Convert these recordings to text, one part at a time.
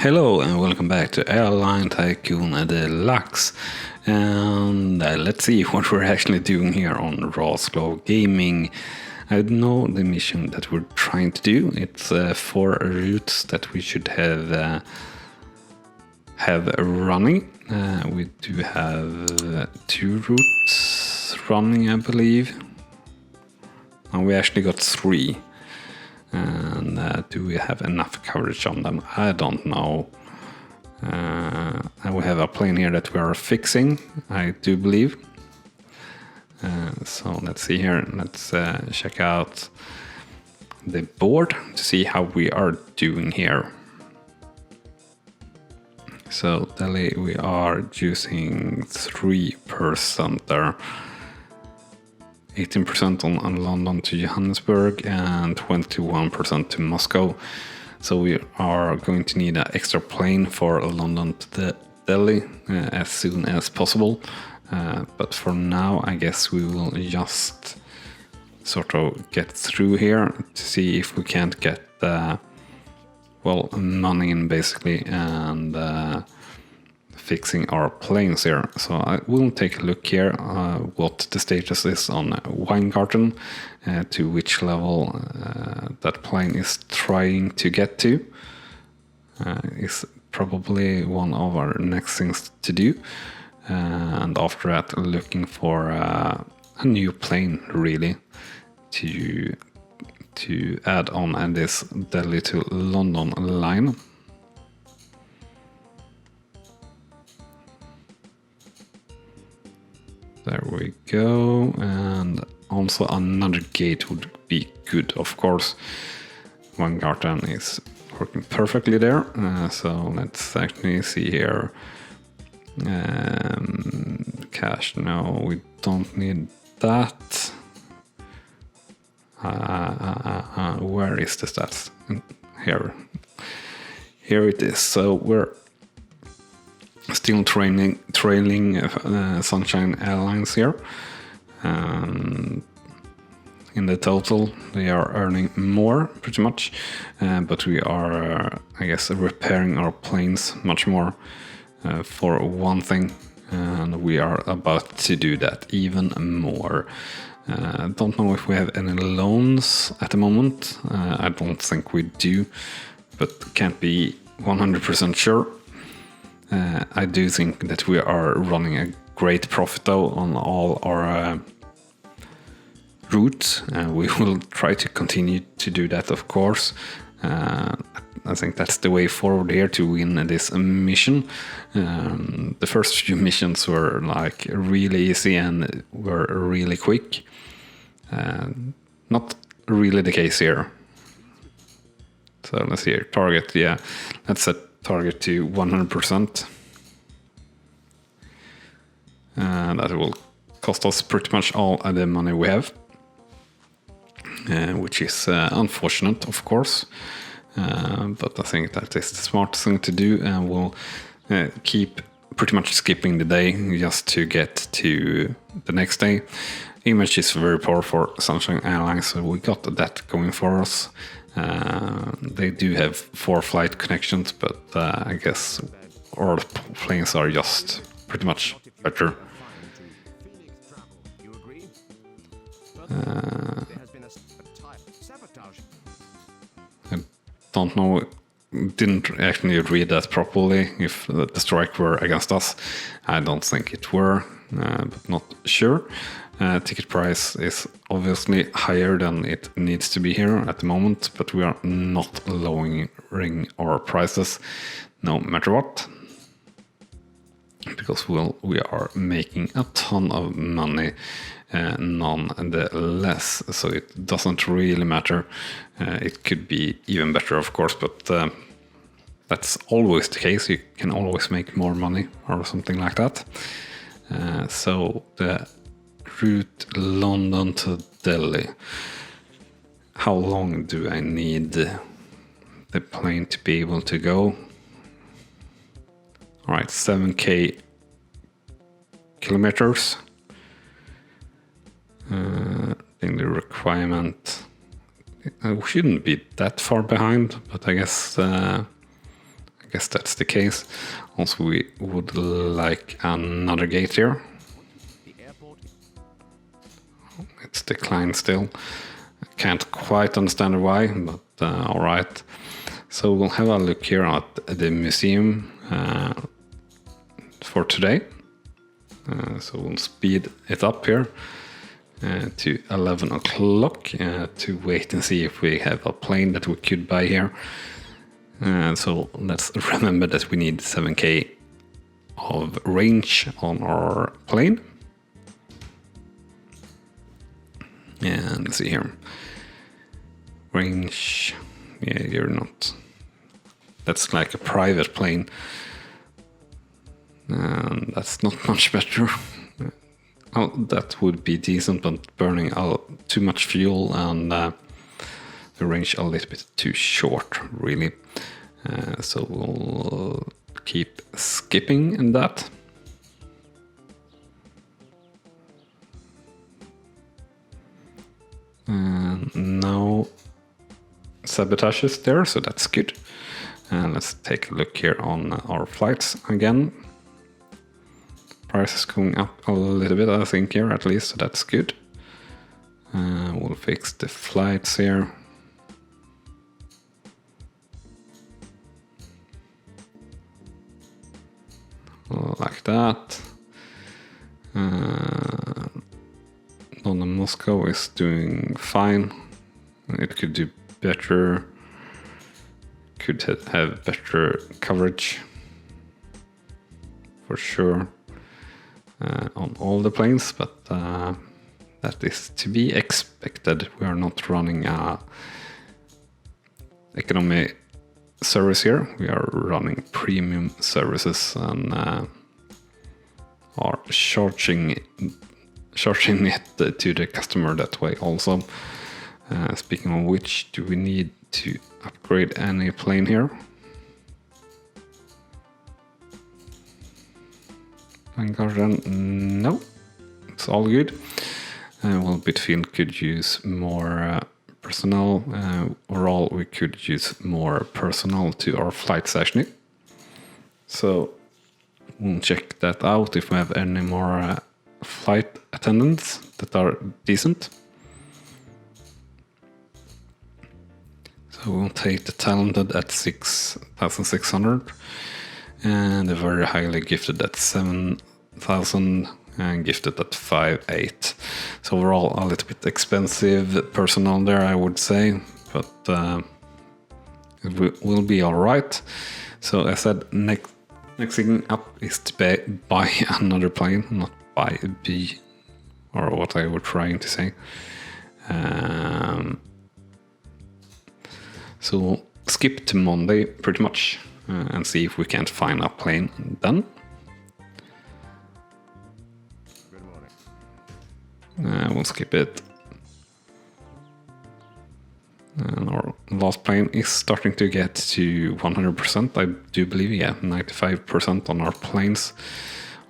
Hello and welcome back to Airline Tycoon Deluxe, and let's see what we're actually doing here on RawSlowGaming. I know the mission that we're trying to do. It's 4 routes that we should have running. We do have 2 routes running, I believe, and we actually got 3. And do we have enough coverage on them? I don't know. And we have a plane here that we are fixing, I do believe. So let's see here. Let's check out the board to see how we are doing here. So Delhi, we are using 3% there. 18% on London to Johannesburg and 21% to Moscow. So we are going to need an extra plane for London to Delhi as soon as possible. But for now, I guess we will just sort of get through here to see if we can't get money in basically and fixing our planes here. So I will take a look here what the status is on Weingarten, to which level that plane is trying to get to. Is probably one of our next things to do, and after that looking for a new plane really to add on this Delhi to London line. There we go, and also another gate would be good, of course. Weingarten is working perfectly there, so let's actually see here. Cash, no, we don't need that. Where is the stats? Here it is. So we're still trailing Sunshine Airlines here. In the total, they are earning more, pretty much, but we are, I guess, repairing our planes much more for one thing, and we are about to do that even more. Don't know if we have any loans at the moment. I don't think we do, but can't be 100% sure. I do think that we are running a great profit though on all our routes, and we will try to continue to do that, of course. I think that's the way forward here to win this mission. The first few missions were like really easy and were really quick. Not really the case here. So let's see here, target, yeah, let's set target to 100%. And that will cost us pretty much all of the money we have, which is unfortunate, of course. But I think that is the smart thing to do, and we'll keep pretty much skipping the day just to get to the next day. Image is very poor for Sunshine Airlines, so we got that going for us. They do have 4 flight connections, but I guess our planes are just pretty much better. I don't know, didn't actually read that properly, if the strike were against us. I don't think it were, but not sure. Ticket price is obviously higher than it needs to be here at the moment, but we are not lowering our prices no matter what, because we are making a ton of money nonetheless, so it doesn't really matter. It could be even better, of course, but that's always the case. You can always make more money or something like that. So the route London to Delhi, how long do I need the plane to be able to go? All right, 7k kilometers. I think the requirement, we shouldn't be that far behind, but I guess guess that's the case. Also, we would like another gate here. It's declined still. I can't quite understand why, but alright. So we'll have a look here at the museum for today. So we'll speed it up here to 11 o'clock to wait and see if we have a plane that we could buy here. So let's remember that we need 7k of range on our plane. And let's see here. Range, yeah, you're not. That's like a private plane. And that's not much better. Oh, that would be decent, but burning too much fuel and the range a little bit too short, really. So we'll keep skipping in that. Now sabotage is there, so that's good. Let's take a look here on our flights again. Price is going up a little bit, I think, here at least, so that's good. We'll fix the flights here. Like that. London Moscow is doing fine. It could do better. Could have better coverage for sure on all the planes, but that is to be expected. We are not running a economy service here. We are running premium services and are charging it to the customer that way also. Speaking of which, do we need to upgrade any plane here? Garden, no, it's all good. Well, Bitfield could use more personnel. Overall, we could use more personnel to our flights actually. So we'll check that out if we have any more flight attendants that are decent. So we'll take the talented at 6,600 and the very highly gifted at 7,000 and gifted at 5,800. So overall a little bit expensive personnel there, I would say, but it will be all right. So as I said, next thing up is to buy another plane, not buy a B, or what I was trying to say. So we'll skip to Monday pretty much and see if we can't find a plane then. Good morning. We'll skip it. And our last plane is starting to get to 100%, I do believe, yeah, 95% on our planes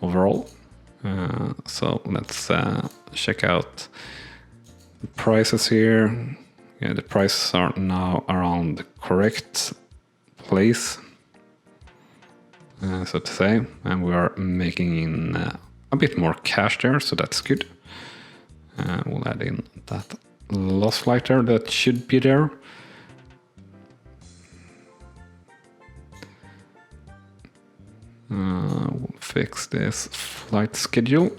overall. So let's check out the prices here. Yeah, the prices are now around the correct place, so to say, and we are making in a bit more cash there, so that's good. We'll add in that lost flight there that should be there. We'll fix this flight schedule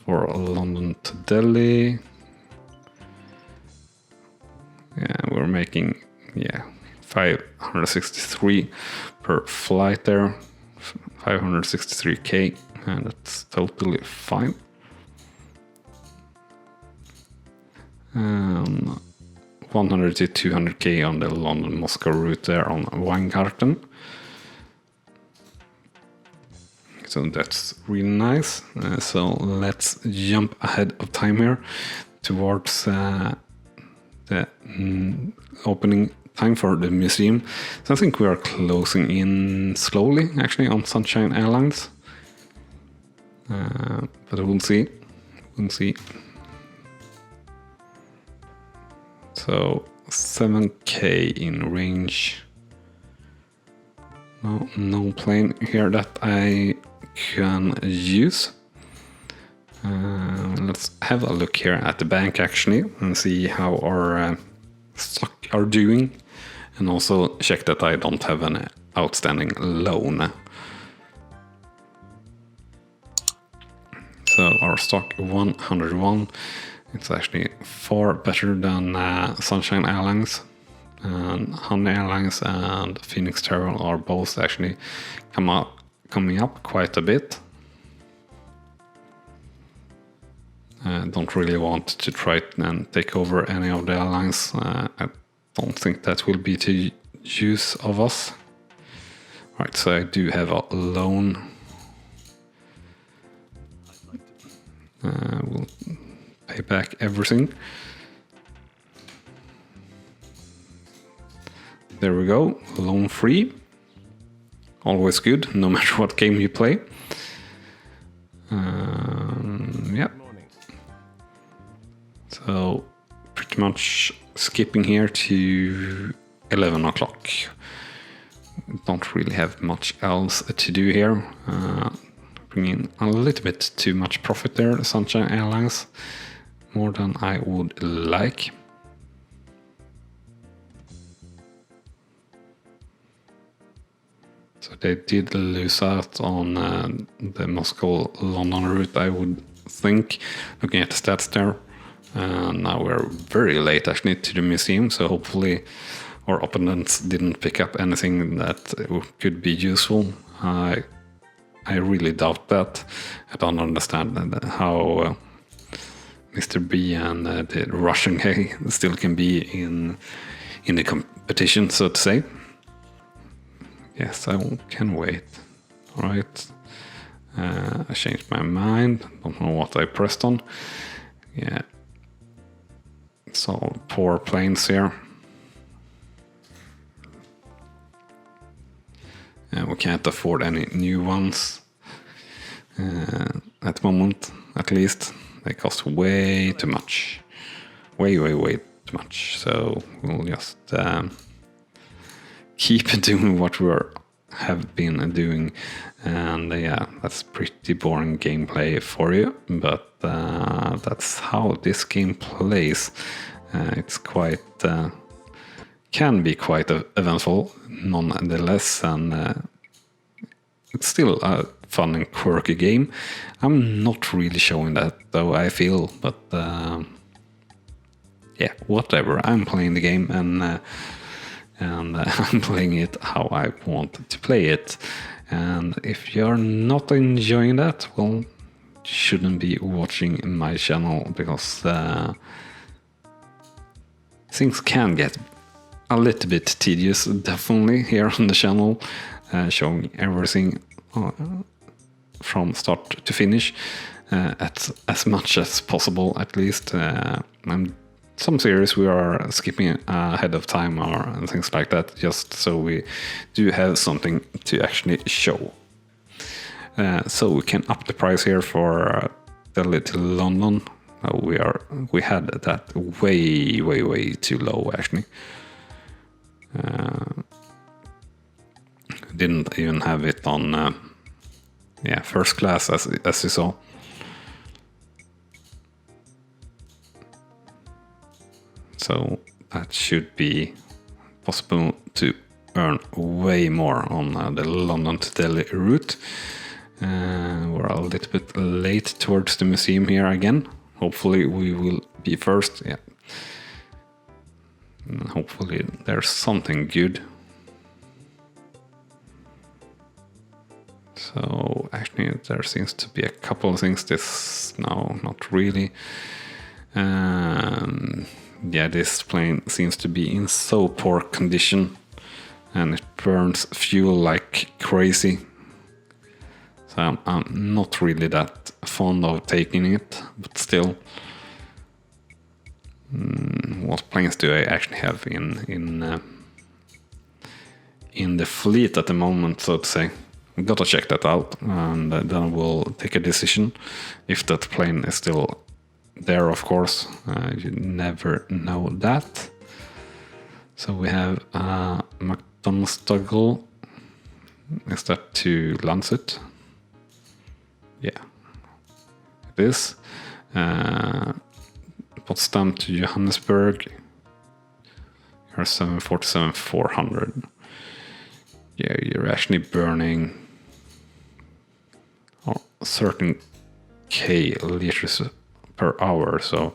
for London to Delhi. Yeah, we're making 563 per flight there, 563k, and that's totally fine. 100 to 200k on the London Moscow route there on Weingarten. So that's really nice. So let's jump ahead of time here towards the opening time for the museum. So I think we are closing in slowly actually on Sunshine Airlines. But we'll see. So 7k in range. No plane here that I can use. Let's have a look here at the bank actually and see how our stock are doing, and also check that I don't have an outstanding loan. So our stock 101. It's actually far better than Sunshine Airlines, and Honey Airlines and Phoenix Travel are both actually coming up quite a bit. I don't really want to try and take over any of the airlines. I don't think that will be to use of us. Alright, so I do have a loan. We'll pay back everything. There we go, loan free. Always good, no matter what game you play. Yeah. So pretty much skipping here to 11 o'clock. Don't really have much else to do here. Bringing a little bit too much profit there, Sunshine Airlines, more than I would like. So they did lose out on the Moscow-London route, I would think, looking at the stats there. Now we're very late actually to the museum, so hopefully our opponents didn't pick up anything that could be useful. I really doubt that. I don't understand how Mr. B and the Russian guy still can be in the competition, so to say. Yes, I can wait. Alright. I changed my mind. Don't know what I pressed on. Yeah. So poor planes here. We can't afford any new ones at the moment, at least. They cost way too much. Way too much. So we'll just keep doing what we have been doing. And yeah, that's pretty boring gameplay for you, but that's how this game plays. It's quite can be quite eventful nonetheless, and it's still a fun and quirky game. I'm not really showing that though, I feel, but yeah, whatever. I'm playing the game, and I'm playing it how I want to play it. And if you're not enjoying that, well, you shouldn't be watching my channel, because things can get a little bit tedious, definitely, here on the channel, showing everything from start to finish, as much as possible, at least. Some series we are skipping ahead of time or things like that, just so we do have something to actually show. So we can up the price here for the Little London. We had that way too low actually. Didn't even have it on first class as you saw. So that should be possible to earn way more on the London to Delhi route. We're a little bit late towards the museum here again. Hopefully we will be first. Yeah. Hopefully there's something good. So actually there seems to be a couple of things. Not really. Yeah, this plane seems to be in so poor condition, and it burns fuel like crazy. So I'm not really that fond of taking it, but still. What planes do I actually have in the fleet at the moment, so to say? We gotta check that out, and then we'll take a decision if that plane is still there, of course. You never know that. So we have McDonald's toggle. Is that to Lancet? Yeah, it is. Potsdam to Johannesburg. You're 747,400. Yeah, you're actually burning a certain K liters per hour. So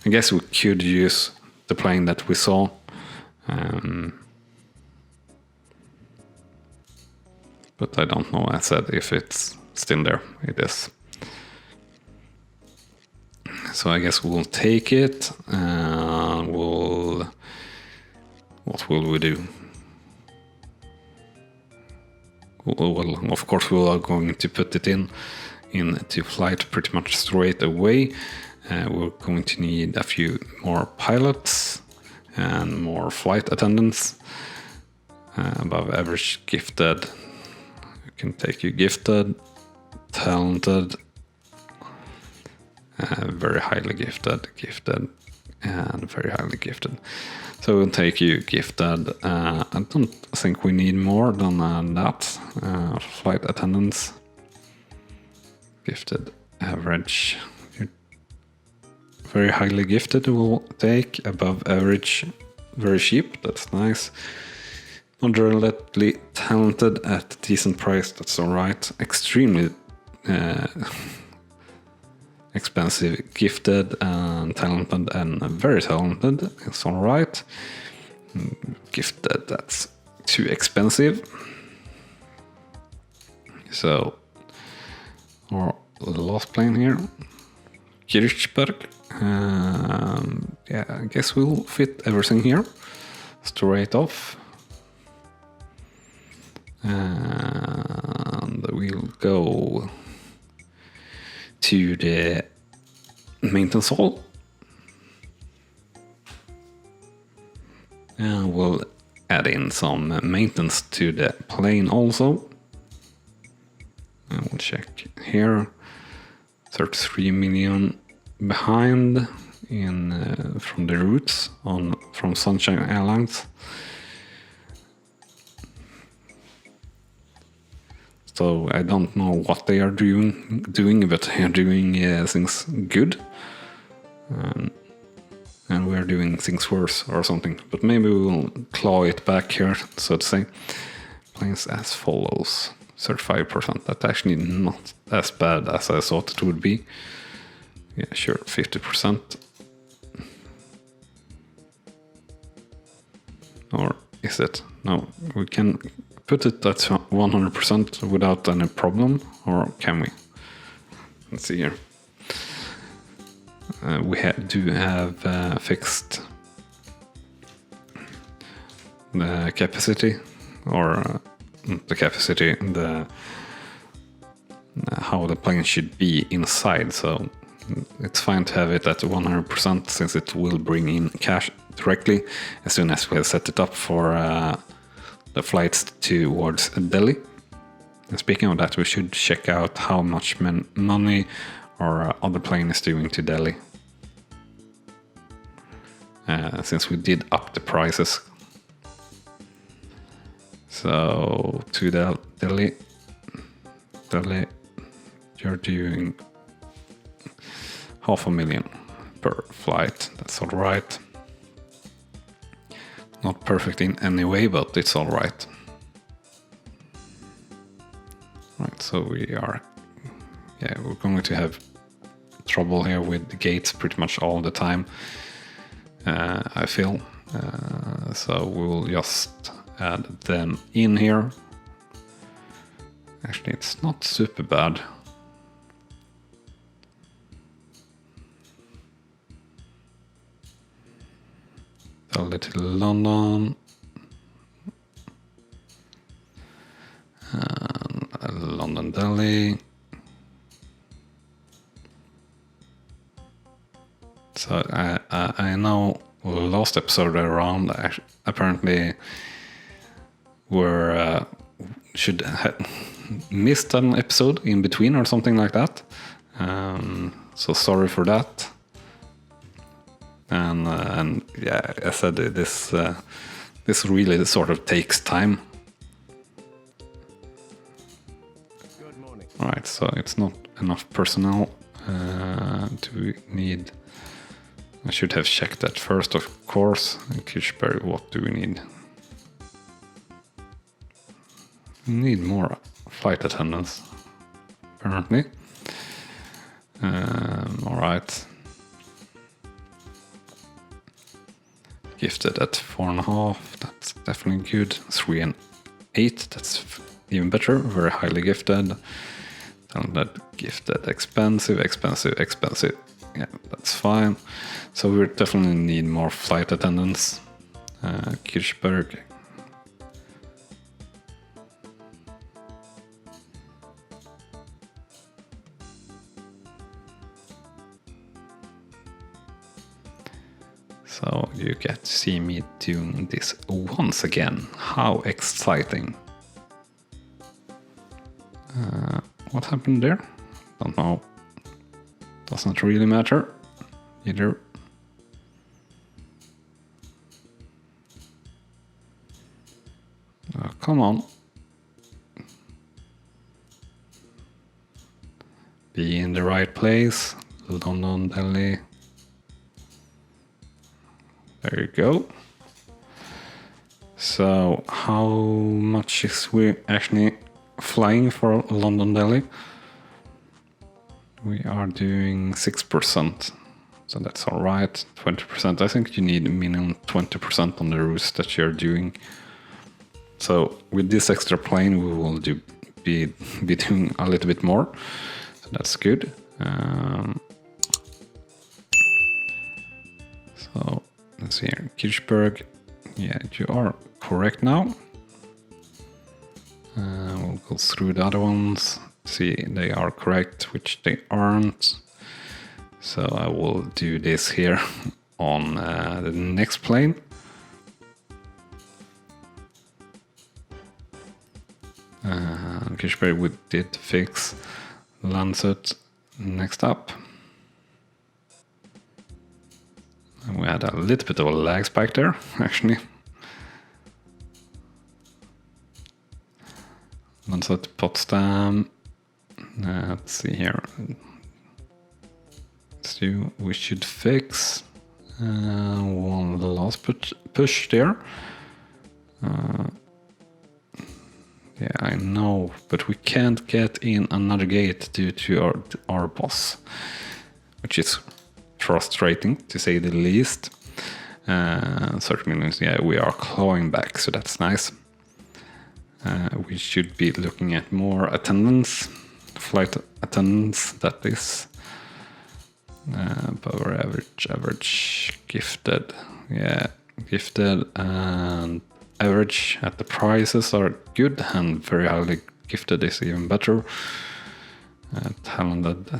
I guess we could use the plane that we saw. But I don't know, I said, if it's still there. It is. So I guess we'll take it. What will we do? Well, of course we are going to put it into flight pretty much straight away. We're going to need a few more pilots and more flight attendants. Above average gifted. You can take you gifted, talented, very highly gifted, and very highly gifted. So we'll take you gifted. I don't think we need more than that. Flight attendants, gifted, average. Very highly gifted we'll take. Above average, very cheap. That's nice. Moderately talented at a decent price. That's all right. Extremely expensive, gifted and talented and very talented. It's all right. Gifted, that's too expensive. So our last plane here, Kirchberg. Yeah, I guess we'll fit everything here straight off. And we'll go to the maintenance hall. And we'll add in some maintenance to the plane also. And we'll check here. 33 million behind from the routes from Sunshine Airlines. So I don't know what they are doing, but they are doing things good, and we are doing things worse or something. But maybe we will claw it back here, so to say. Planes as follows: 35%. That's actually not as bad as I thought it would be. Yeah, sure, 50%. Or is it? No, we can put it at 100% without any problem, or can we? Let's see here. We do have fixed the capacity, or the capacity, how the plane should be inside. So it's fine to have it at 100% since it will bring in cash directly as soon as we have set it up for the flights towards Delhi. And speaking of that, we should check out how much money our other plane is doing to Delhi. Since we did up the prices. So to Delhi, you're doing 500,000 per flight. That's all right. Not perfect in any way, but it's all right. Right, so we're going to have trouble here with the gates pretty much all the time, I feel. So we'll just add them in here. Actually, it's not super bad. A little London. And London Delhi. So I know last episode around apparently should have missed an episode in between or something like that. So sorry for that. And yeah, I said this this really sort of takes time. Good morning. Alright, so it's not enough personnel. Do we need... I should have checked that first, of course. Kirchberg, what do we need? We need more flight attendants, apparently. Alright. Gifted at 4.5, that's definitely good. 3 and 8, that's even better. Very highly gifted. Talented, gifted, expensive, expensive, expensive. Yeah, that's fine. So we definitely need more flight attendants. Kirchberg. So you get to see me doing this once again. How exciting. What happened there? Don't know. Doesn't really matter either. Come on. Be in the right place. London, Delhi. There you go. So how much is we actually flying for London, Delhi? We are doing 6%, so that's all right. 20%, I think you need minimum 20% on the routes that you're doing. So with this extra plane, we will be doing a little bit more. So that's good. So let's see here, Kirchberg. Yeah, you are correct now. We'll go through the other ones. See, they are correct, which they aren't. So I will do this here on the next plane. Kirchberg, we did fix. Lancet next up. And we had a little bit of a lag spike there, actually. Lancet, Potsdam. Let's see here. So we should fix one last push there. Yeah, I know, but we can't get in another gate due to our boss, which is frustrating to say the least. 30 minutes, yeah, we are clawing back, so that's nice. We should be looking at more attendance, flight attendance, that is. Power average, gifted, yeah, gifted and average at the prices are good, and very highly gifted is even better. Talented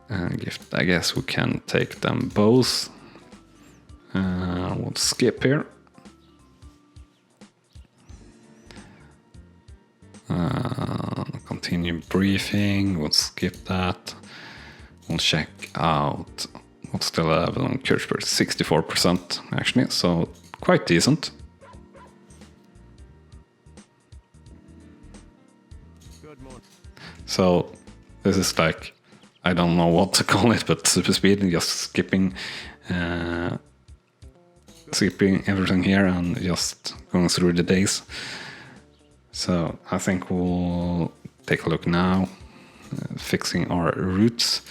and gifted, I guess we can take them both. We'll skip here. Continue briefing, we'll skip that. We'll check out what's the level on Kirchberg, 64% actually, so quite decent. Good morning. So this is like, I don't know what to call it, but super speed, just skipping everything here and just going through the days. So I think we'll take a look now, fixing our routes.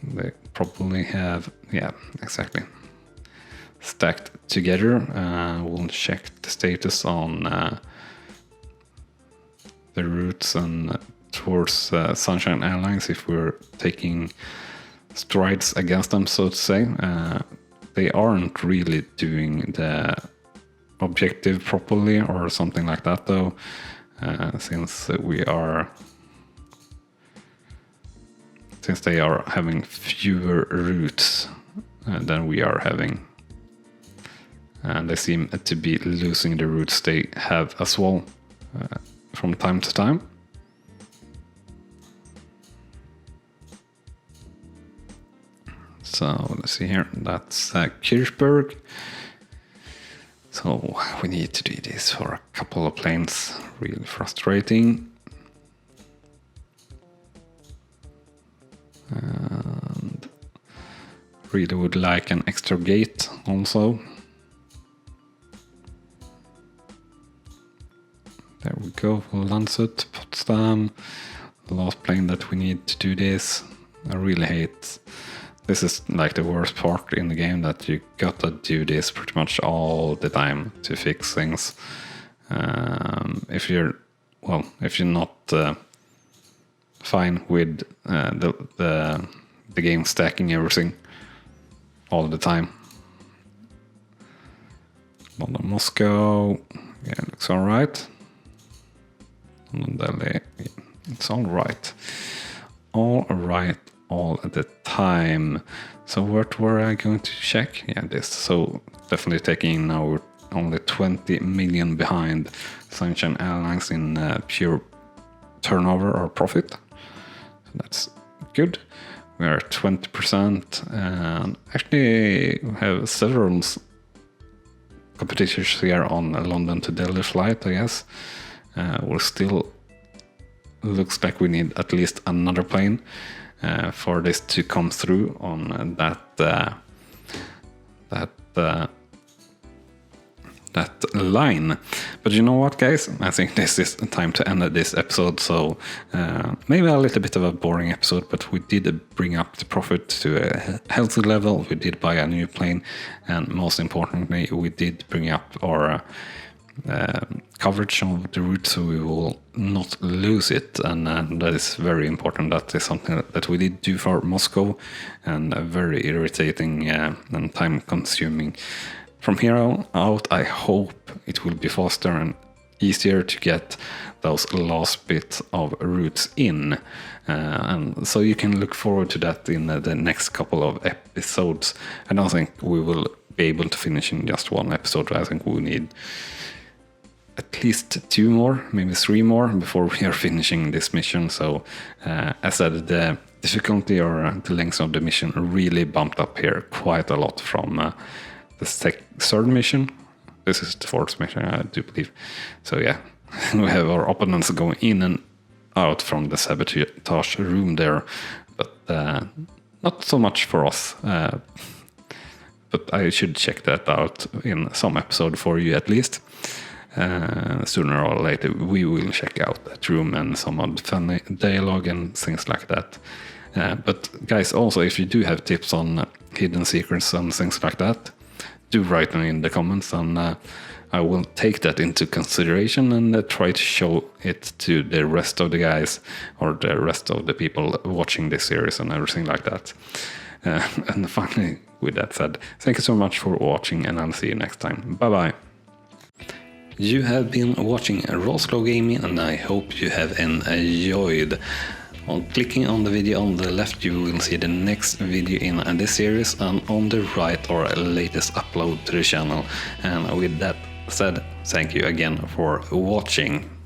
They probably have, yeah, exactly, stacked together. We'll check the status on the routes and towards Sunshine Airlines if we're taking strides against them, so to say. They aren't really doing the objective properly or something like that, though, since they are having fewer routes than we are having, and they seem to be losing the routes they have as well from time to time. So let's see here, that's Kirchberg. So we need to do this for a couple of planes. Really frustrating. And really would like an extra gate also. There we go for Landshut, Potsdam. The last plane that we need to do this. I really hate. This is like the worst part in the game, that you gotta do this pretty much all the time to fix things. If you're not fine with the game stacking everything all the time. London, Moscow, yeah, looks all right. London, Delhi, it's all right. All right, all the time. So what were I going to check? Yeah, this. So definitely taking now, we're only 20 million behind Sunshine Airlines in pure turnover or profit. So that's good. We are at 20%, and actually we have several competitors here on a London to Delhi flight, I guess. We're still, looks like we need at least another plane for this to come through on that line. But you know what, guys? I think this is time to end this episode. So maybe a little bit of a boring episode, but we did bring up the profit to a healthy level. We did buy a new plane, and most importantly, we did bring up our coverage of the route, so we will not lose it, and that is very important. That is something that we did do for Moscow, and very irritating and time consuming. From here on out, I hope it will be faster and easier to get those last bits of routes in, and so you can look forward to that in the next couple of episodes. I don't think we will be able to finish in just one episode. I think we need at least 2 more, maybe 3 more before we are finishing this mission. So as I said, the difficulty or the length of the mission really bumped up here quite a lot from the 3rd mission. This is the 4th mission, I do believe. So yeah, we have our opponents going in and out from the sabotage room there, but not so much for us. But I should check that out in some episode for you at least. Sooner or later we will check out that room and some of the funny dialogue and things like that. But guys, also if you do have tips on hidden secrets and things like that, do write them in the comments, and I will take that into consideration and try to show it to the rest of the guys or the rest of the people watching this series and everything like that. And finally, with that said, thank you so much for watching, and I'll see you next time. Bye bye. You have been watching RawSlowGaming, and I hope you have enjoyed. On clicking on the video on the left, you will see the next video in this series, and on the right, our latest upload to the channel. And with that said, thank you again for watching.